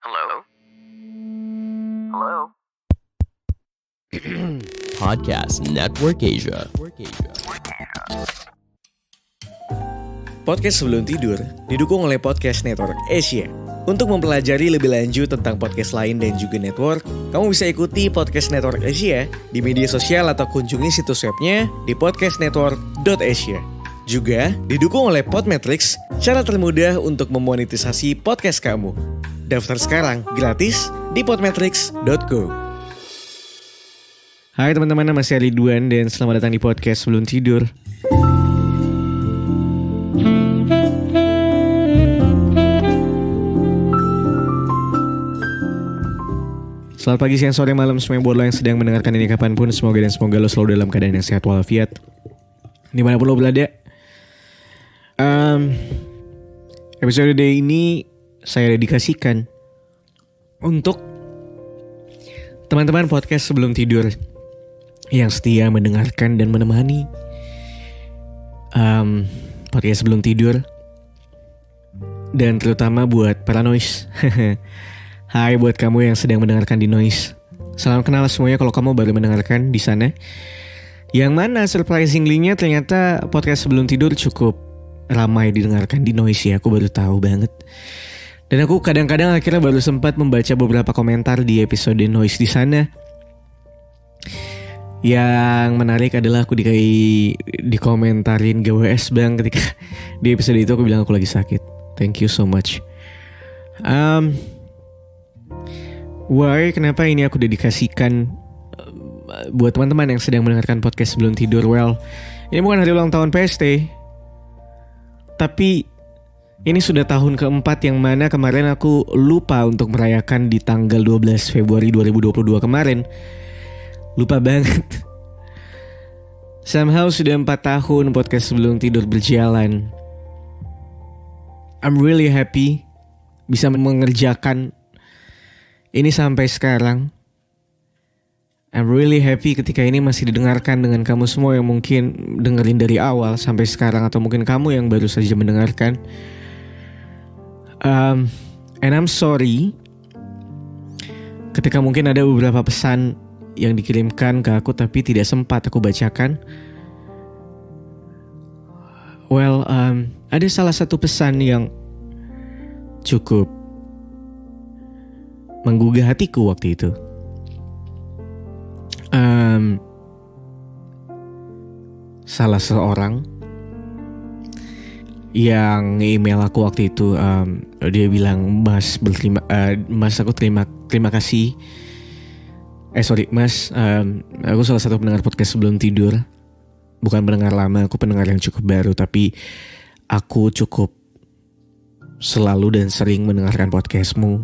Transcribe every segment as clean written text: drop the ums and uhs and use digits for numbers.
Hello? Hello? Podcast Network Asia. Podcast Sebelum Tidur didukung oleh Podcast Network Asia. Untuk mempelajari lebih lanjut tentang podcast lain dan juga network, kamu bisa ikuti Podcast Network Asia di media sosial atau kunjungi situs webnya di podcastnetwork.asia. Juga didukung oleh Podmetrics, cara termudah untuk memonetisasi podcast kamu. Daftar sekarang gratis di podmetrics.go. Hai teman-teman, nama saya Ridwan dan selamat datang di Podcast Sebelum Tidur. Selamat pagi, siang, sore, malam semua buat lo yang sedang mendengarkan ini kapanpun. Semoga lo selalu dalam keadaan yang sehat walafiat dimanapun lo berada. Episode day ini saya dedikasikan untuk teman-teman podcast sebelum tidur yang setia mendengarkan dan menemani podcast sebelum tidur, dan terutama buat para noise. Hai buat kamu yang sedang mendengarkan di Noise. Salam kenal semuanya kalau kamu baru mendengarkan di sana. Yang mana surprisingly-nya ternyata podcast sebelum tidur cukup ramai didengarkan di Noise ya. Aku baru tahu banget. Dan aku kadang-kadang akhirnya baru sempat membaca beberapa komentar di episode Noise di sana. Yang menarik adalah aku dikomentarin GWS bang ketika di episode itu aku bilang aku lagi sakit. Thank you so much. Why? Kenapa ini aku dedikasikan buat teman-teman yang sedang mendengarkan podcast sebelum tidur? Well, ini bukan hari ulang tahun PST, tapi ini sudah tahun keempat yang mana kemarin aku lupa untuk merayakan di tanggal 12 Februari 2022 kemarin. Lupa banget. Somehow sudah 4 tahun podcast sebelum tidur berjalan. I'm really happy bisa mengerjakan ini sampai sekarang. I'm really happy ketika ini masih didengarkan dengan kamu semua yang mungkin dengerin dari awal sampai sekarang, atau mungkin kamu yang baru saja mendengarkan. And I'm sorry ketika mungkin ada beberapa pesan yang dikirimkan ke aku tapi tidak sempat aku bacakan. Well, ada salah satu pesan yang cukup menggugah hatiku waktu itu. Salah seorang yang email aku waktu itu, dia bilang, Mas aku terima kasih. Mas, aku salah satu pendengar podcast sebelum tidur. Bukan pendengar lama, aku pendengar yang cukup baru, tapi aku cukup selalu dan sering mendengarkan podcastmu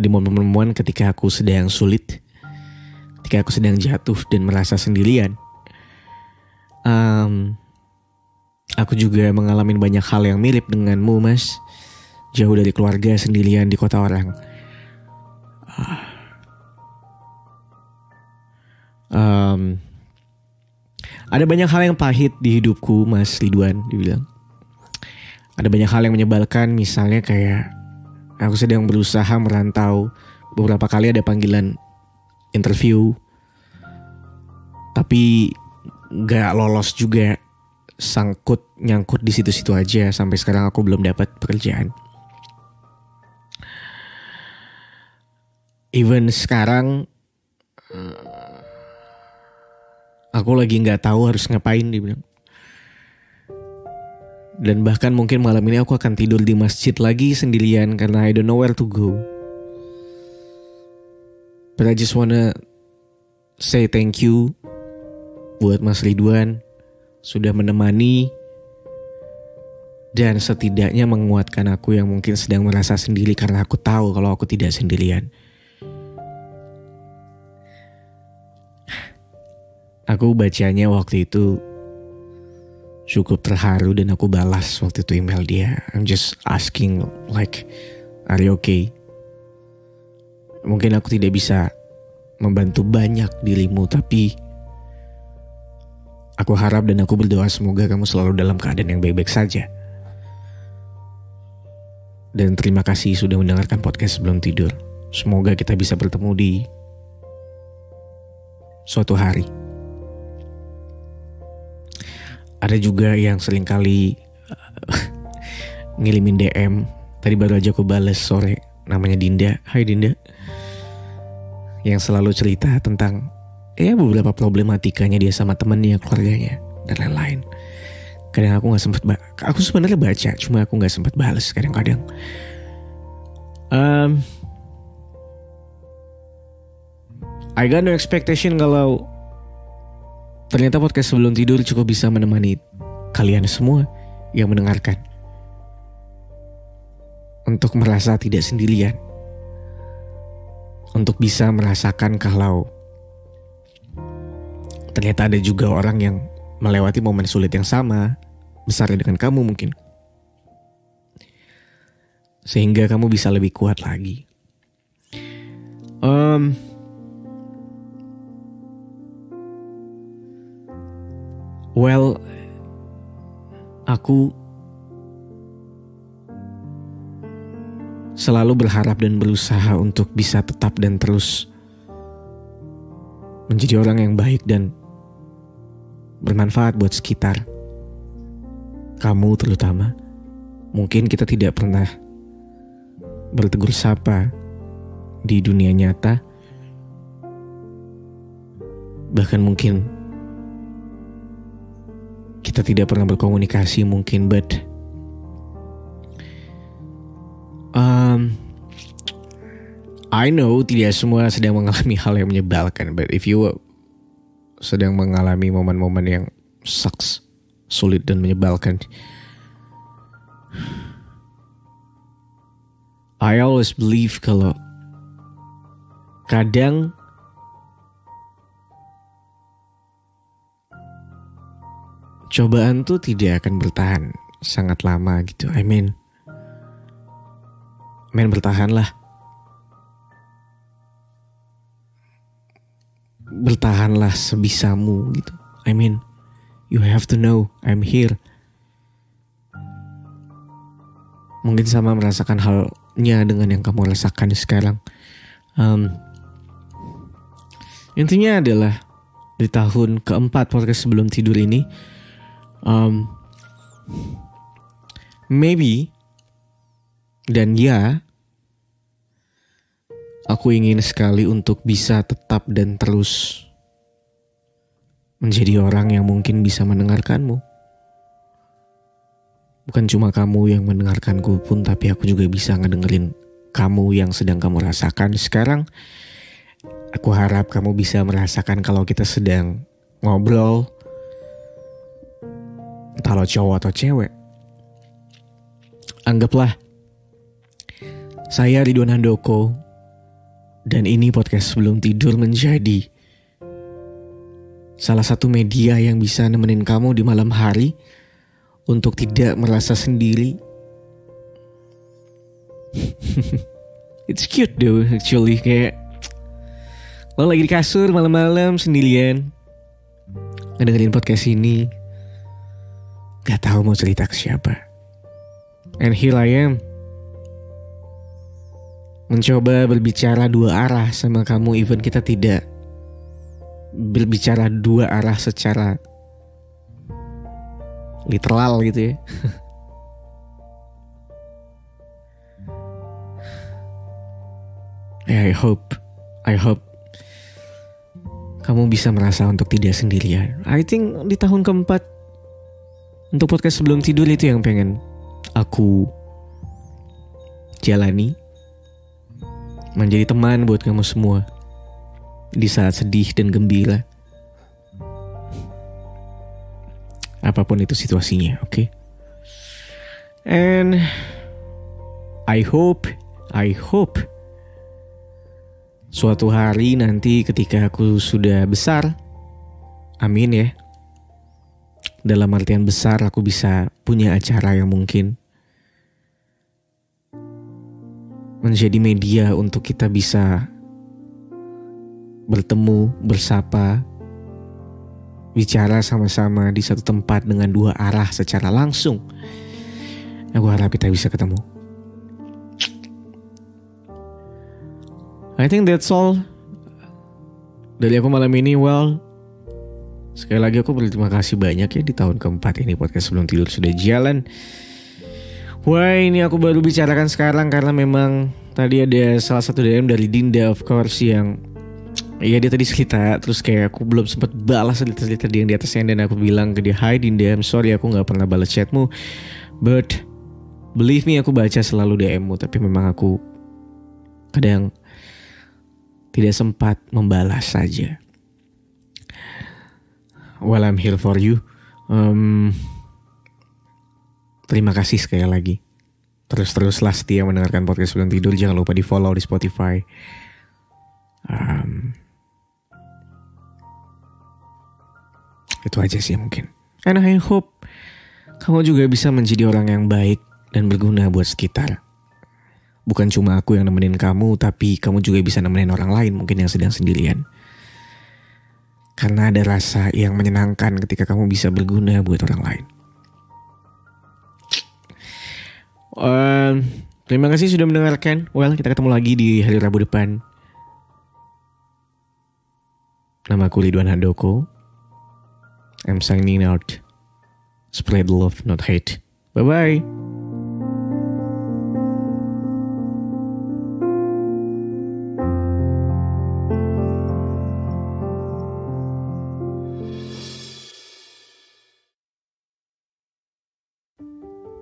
di momen-momen ketika aku sedang sulit, ketika aku sedang jatuh dan merasa sendirian. Aku juga mengalami banyak hal yang mirip denganmu, Mas. Jauh dari keluarga, sendirian di kota orang. Ada banyak hal yang pahit di hidupku, Mas Ridwan, dibilang. Ada banyak hal yang menyebalkan, misalnya kayak aku sedang berusaha merantau. Beberapa kali ada panggilan interview, tapi gak lolos juga. Nyangkut di situ-situ aja. Sampai sekarang aku belum dapat pekerjaan. Even sekarang aku lagi gak tahu harus ngapain, dibilang. Dan bahkan mungkin malam ini aku akan tidur di masjid lagi sendirian karena I don't know where to go. But I just wanna say thank you buat Mas Ridwan sudah menemani dan setidaknya menguatkan aku yang mungkin sedang merasa sendiri, karena aku tahu kalau aku tidak sendirian. Aku bacanya waktu itu cukup terharu dan aku balas waktu itu email dia. I'm just asking like, are you okay? Mungkin aku tidak bisa membantu banyak dirimu, tapi aku harap dan aku berdoa semoga kamu selalu dalam keadaan yang baik-baik saja. Dan terima kasih sudah mendengarkan podcast sebelum tidur. Semoga kita bisa bertemu di suatu hari. Ada juga yang seringkali ngirimin DM. Tadi baru aja aku bales sore. Namanya Dinda. Hai Dinda. Yang selalu cerita tentang beberapa problematikanya dia sama temennya, keluarganya, dan lain-lain. Kadang aku gak sempat aku sebenarnya baca, cuma aku gak sempat balas kadang-kadang. I got no expectation kalau ternyata podcast sebelum tidur cukup bisa menemani kalian semua yang mendengarkan untuk merasa tidak sendirian, untuk bisa merasakan kalau ternyata ada juga orang yang melewati momen sulit yang sama besarnya dengan kamu mungkin, sehingga kamu bisa lebih kuat lagi. Aku selalu berharap dan berusaha untuk bisa tetap dan terus menjadi orang yang baik dan bermanfaat buat sekitar. Kamu terutama. Mungkin kita tidak pernah bertegur sapa di dunia nyata. Bahkan mungkin kita tidak pernah berkomunikasi mungkin, but I know tidak semua sedang mengalami hal yang menyebalkan, but if you sedang mengalami momen-momen yang sucks, sulit dan menyebalkan, I always believe kalau kadang cobaan tuh tidak akan bertahan sangat lama gitu. Bertahanlah. Bertahanlah sebisamu gitu. You have to know I'm here. Mungkin sama merasakan halnya dengan yang kamu rasakan sekarang. Intinya adalah di tahun keempat podcast sebelum tidur ini, maybe dan aku ingin sekali untuk bisa tetap dan terus menjadi orang yang mungkin bisa mendengarkanmu. Bukan cuma kamu yang mendengarkanku pun, tapi aku juga bisa ngedengerin kamu yang sedang kamu rasakan sekarang. Aku harap kamu bisa merasakan kalau kita sedang ngobrol, entah lo cowok atau cewek. Anggaplah saya Ridwan Handoko, dan ini podcast sebelum tidur menjadi salah satu media yang bisa nemenin kamu di malam hari untuk tidak merasa sendiri. It's cute though actually, kayak lo lagi di kasur malam-malam sendirian ngedengerin podcast ini, gak tahu mau cerita ke siapa. And here I am, mencoba berbicara dua arah sama kamu, even kita tidak berbicara dua arah secara literal gitu ya. I hope kamu bisa merasa untuk tidak sendirian. I think di tahun keempat untuk podcast sebelum tidur itu yang pengen aku jalani, menjadi teman buat kamu semua di saat sedih dan gembira, apapun itu situasinya, okay? And I hope suatu hari nanti ketika aku sudah besar, amin ya, dalam artian besar, aku bisa punya acara yang mungkin menjadi media untuk kita bisa bertemu, bersapa, bicara sama-sama di satu tempat dengan dua arah secara langsung. Aku harap kita bisa ketemu. I think that's all dari aku malam ini. Well, sekali lagi aku berterima kasih banyak ya, di tahun keempat ini podcast Sebelum Tidur sudah jalan. Wah, ini aku baru bicarakan sekarang karena memang tadi ada salah satu DM dari Dinda, of course, yang ya dia tadi cerita, terus kayak aku belum sempat balas cerita dia yang di atasnya, dan aku bilang ke dia, "Hi Dinda, I'm sorry aku gak pernah balas chatmu, but believe me, aku baca selalu DM-mu, tapi memang aku kadang tidak sempat membalas saja." Well, I'm here for you. Terima kasih sekali lagi. Teruslah setia mendengarkan podcast Sebelum Tidur. Jangan lupa di follow di Spotify. Itu aja sih mungkin. And I hope kamu juga bisa menjadi orang yang baik dan berguna buat sekitar. Bukan cuma aku yang nemenin kamu, tapi kamu juga bisa nemenin orang lain mungkin yang sedang sendirian. Karena ada rasa yang menyenangkan ketika kamu bisa berguna buat orang lain. Terima kasih sudah mendengarkan. Well, kita ketemu lagi di hari Rabu depan. Nama aku Ridwan Handoko. I'm signing out. Spread love, not hate. Bye-bye.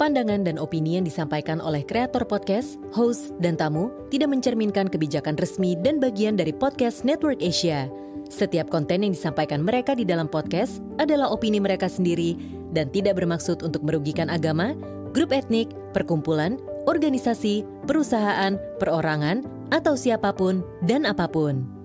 Pandangan dan opini yang disampaikan oleh kreator podcast, host, dan tamu tidak mencerminkan kebijakan resmi dan bagian dari podcast Network Asia. Setiap konten yang disampaikan mereka di dalam podcast adalah opini mereka sendiri dan tidak bermaksud untuk merugikan agama, grup etnik, perkumpulan, organisasi, perusahaan, perorangan, atau siapapun dan apapun.